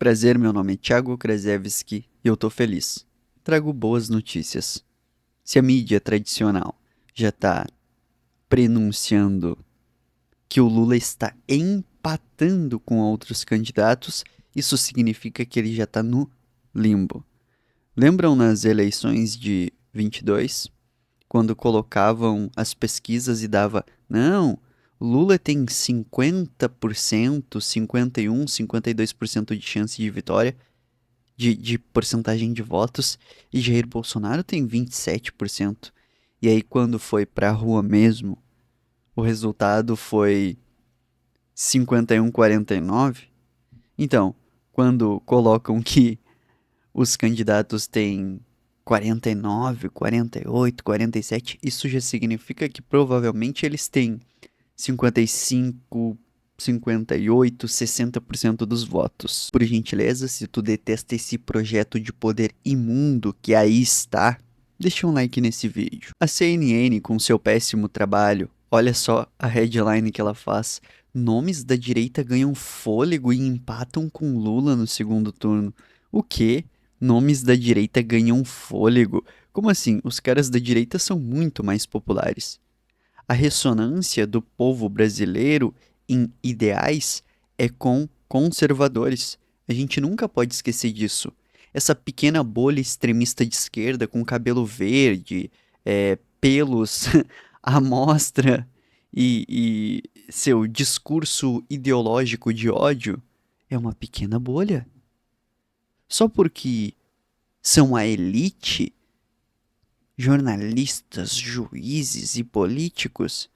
Prazer, meu nome é Thiago Krasevski e eu tô feliz. Trago boas notícias. Se a mídia tradicional já tá prenunciando que o Lula está empatando com outros candidatos, isso significa que ele já tá no limbo. Lembram nas eleições de 22, quando colocavam as pesquisas e dava, não, Lula tem 50%, 51, 52% de chance de vitória, de porcentagem de votos, e Jair Bolsonaro tem 27%. E aí, quando foi pra rua mesmo, o resultado foi 51-49. Então, quando colocam que os candidatos têm 49, 48, 47, isso já significa que provavelmente eles têm 55, 58, 60% dos votos. Por gentileza, se tu detesta esse projeto de poder imundo que aí está, deixa um like nesse vídeo. A CNN, com seu péssimo trabalho, olha só a headline que ela faz. Nomes da direita ganham fôlego e empatam com Lula no segundo turno. O quê? Nomes da direita ganham fôlego? Como assim? Os caras da direita são muito mais populares. A ressonância do povo brasileiro em ideais é com conservadores. A gente nunca pode esquecer disso. Essa pequena bolha extremista de esquerda com cabelo verde, pelos à mostra e seu discurso ideológico de ódio é uma pequena bolha. Só porque são a elite, jornalistas, juízes e políticos,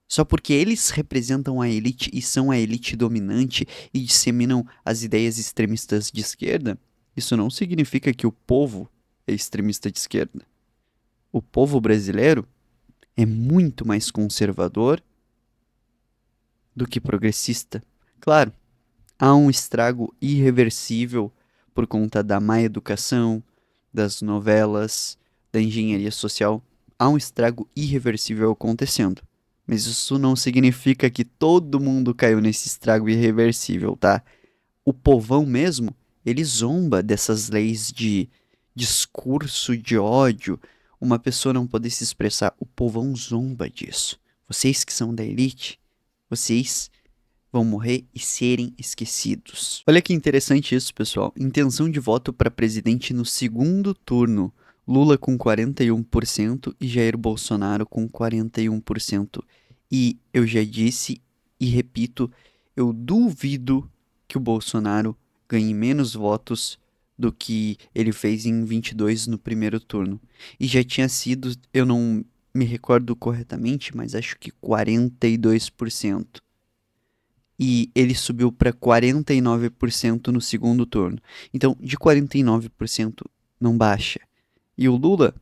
só porque eles representam a elite e são a elite dominante e disseminam as ideias extremistas de esquerda, isso não significa que o povo é extremista de esquerda. O povo brasileiro é muito mais conservador do que progressista. Claro, há um estrago irreversível por conta da má educação, das novelas, da engenharia social. Há um estrago irreversível acontecendo. Mas isso não significa que todo mundo caiu nesse estrago irreversível, tá? O povão mesmo, ele zomba dessas leis de discurso de ódio, uma pessoa não poder se expressar. O povão zomba disso. Vocês que são da elite, vocês vão morrer e serem esquecidos. Olha que interessante isso, pessoal. Intenção de voto para presidente no segundo turno. Lula com 41% e Jair Bolsonaro com 41%. E eu já disse e repito, eu duvido que o Bolsonaro ganhe menos votos do que ele fez em 22 no primeiro turno. E já tinha sido, eu não me recordo corretamente, mas acho que 42%. E ele subiu para 49% no segundo turno. Então, de 49% não baixa. E o Lula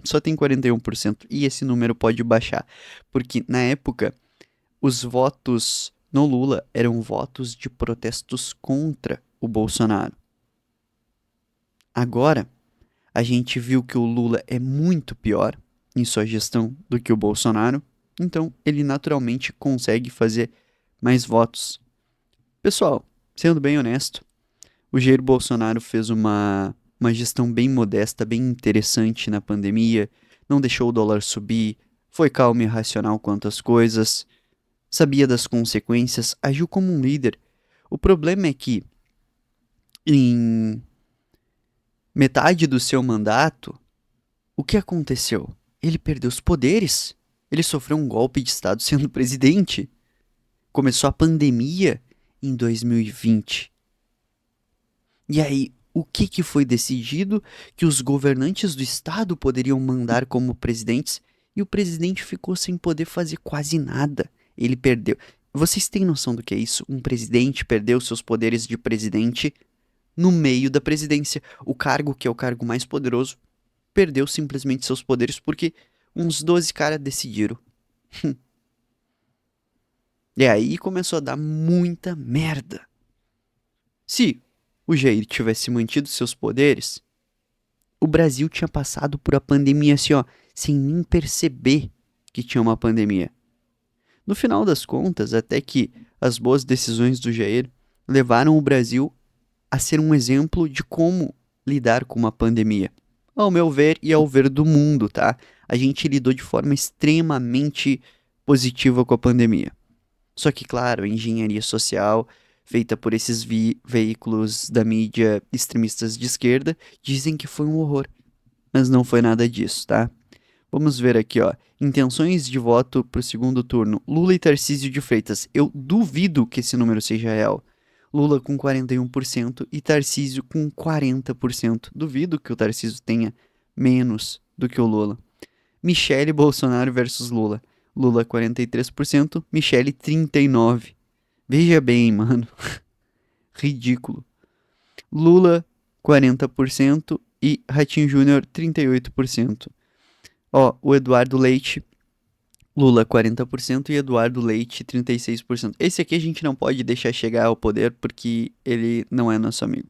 só tem 41%. E esse número pode baixar. Porque na época, os votos no Lula eram votos de protestos contra o Bolsonaro. Agora, a gente viu que o Lula é muito pior em sua gestão do que o Bolsonaro. Então, ele naturalmente consegue fazer mais votos. Pessoal, sendo bem honesto, o Jair Bolsonaro fez uma gestão bem modesta, bem interessante na pandemia, não deixou o dólar subir, foi calmo e racional quanto às coisas, sabia das consequências, agiu como um líder. O problema é que, em metade do seu mandato, o que aconteceu? Ele perdeu os poderes. Ele sofreu um golpe de Estado sendo presidente. Começou a pandemia em 2020. E aí, o que foi decidido? Que os governantes do estado poderiam mandar como presidentes e o presidente ficou sem poder fazer quase nada. Ele perdeu. Vocês têm noção do que é isso? Um presidente perdeu seus poderes de presidente no meio da presidência. O cargo, que é o cargo mais poderoso, perdeu simplesmente seus poderes porque uns 12 caras decidiram. E aí começou a dar muita merda. Se o Jair tivesse mantido seus poderes, o Brasil tinha passado por a pandemia assim, ó, sem nem perceber que tinha uma pandemia. No final das contas, até que as boas decisões do Jair levaram o Brasil a ser um exemplo de como lidar com uma pandemia. Ao meu ver e ao ver do mundo, tá? A gente lidou de forma extremamente positiva com a pandemia. Só que, claro, a engenharia social feita por esses veículos da mídia extremistas de esquerda dizem que foi um horror, mas não foi nada disso, tá? Vamos ver aqui, ó. Intenções de voto pro segundo turno. Lula e Tarcísio de Freitas. Eu duvido que esse número seja real. Lula com 41% e Tarcísio com 40%. Duvido que o Tarcísio tenha menos do que o Lula. Michele Bolsonaro versus Lula. Lula 43%, Michele 39%. Veja bem, mano. Ridículo. Lula 40% e Ratinho Júnior 38%. Ó, o Eduardo Leite, Lula 40% e Eduardo Leite 36%. Esse aqui a gente não pode deixar chegar ao poder porque ele não é nosso amigo.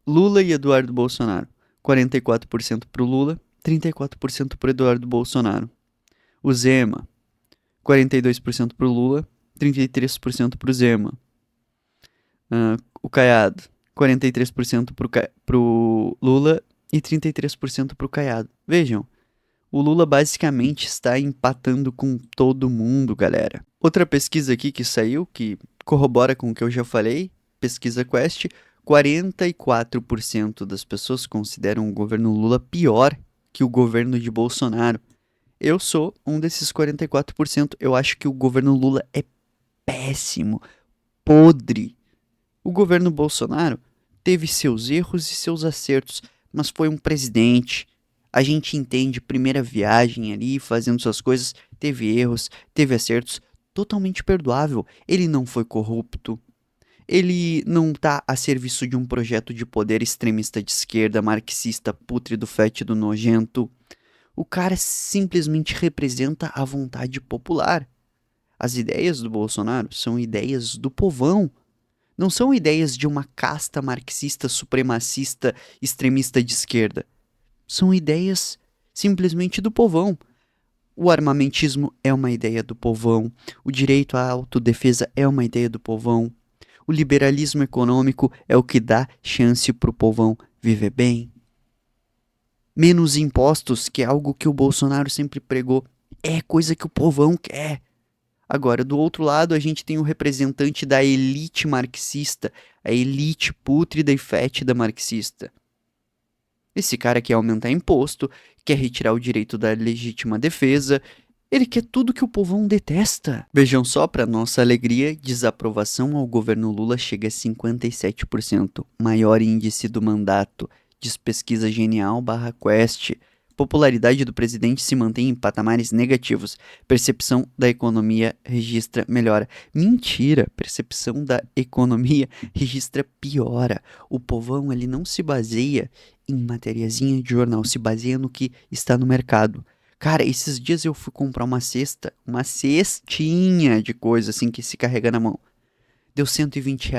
Lula e Eduardo Bolsonaro. 44% pro Lula, 34% pro Eduardo Bolsonaro. O Zema, 42% pro Lula, 33% pro Zema. O Caiado, 43% pro Lula e 33% pro Caiado. Vejam, o Lula basicamente está empatando com todo mundo, galera. Outra pesquisa aqui que saiu, que corrobora com o que eu já falei, pesquisa Quest, 44% das pessoas consideram o governo Lula pior que o governo de Bolsonaro. Eu sou um desses 44%. Eu acho que o governo Lula é péssimo, podre. O governo Bolsonaro teve seus erros e seus acertos, mas foi um presidente. A gente entende, primeira viagem ali, fazendo suas coisas, teve erros, teve acertos, totalmente perdoável. Ele não foi corrupto. Ele não tá a serviço de um projeto de poder extremista de esquerda, marxista, pútrido, fétido, nojento. O cara simplesmente representa a vontade popular. As ideias do Bolsonaro são ideias do povão. Não são ideias de uma casta marxista, supremacista, extremista de esquerda. São ideias simplesmente do povão. O armamentismo é uma ideia do povão. O direito à autodefesa é uma ideia do povão. O liberalismo econômico é o que dá chance para o povão viver bem. Menos impostos, que é algo que o Bolsonaro sempre pregou, é coisa que o povão quer. Agora, do outro lado, a gente tem o representante da elite marxista, a elite pútrida e fétida marxista. Esse cara quer aumentar imposto, quer retirar o direito da legítima defesa, ele quer tudo que o povão detesta. Vejam só, para nossa alegria, desaprovação ao governo Lula chega a 57%, maior índice do mandato. Diz pesquisa Genial /Quest. Popularidade do presidente se mantém em patamares negativos. Percepção da economia registra melhora. Mentira! Percepção da economia registra piora. O povão ele não se baseia em matériazinha de jornal, se baseia no que está no mercado. Cara, esses dias eu fui comprar uma cestinha de coisa assim que se carrega na mão. Deu R$ 120.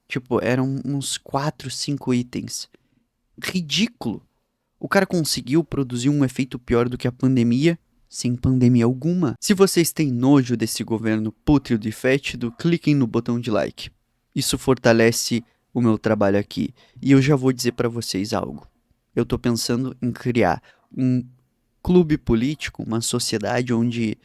Tipo, eram uns 4, 5 itens. Ridículo. O cara conseguiu produzir um efeito pior do que a pandemia, sem pandemia alguma. Se vocês têm nojo desse governo pútrido e fétido, cliquem no botão de like. Isso fortalece o meu trabalho aqui. E eu já vou dizer pra vocês algo. Eu tô pensando em criar um clube político, uma sociedade onde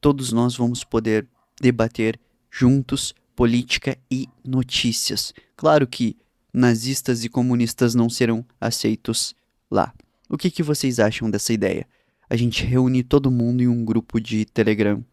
todos nós vamos poder debater juntos política e notícias. Claro que nazistas e comunistas não serão aceitos lá. O que vocês acham dessa ideia? A gente reúne todo mundo em um grupo de Telegram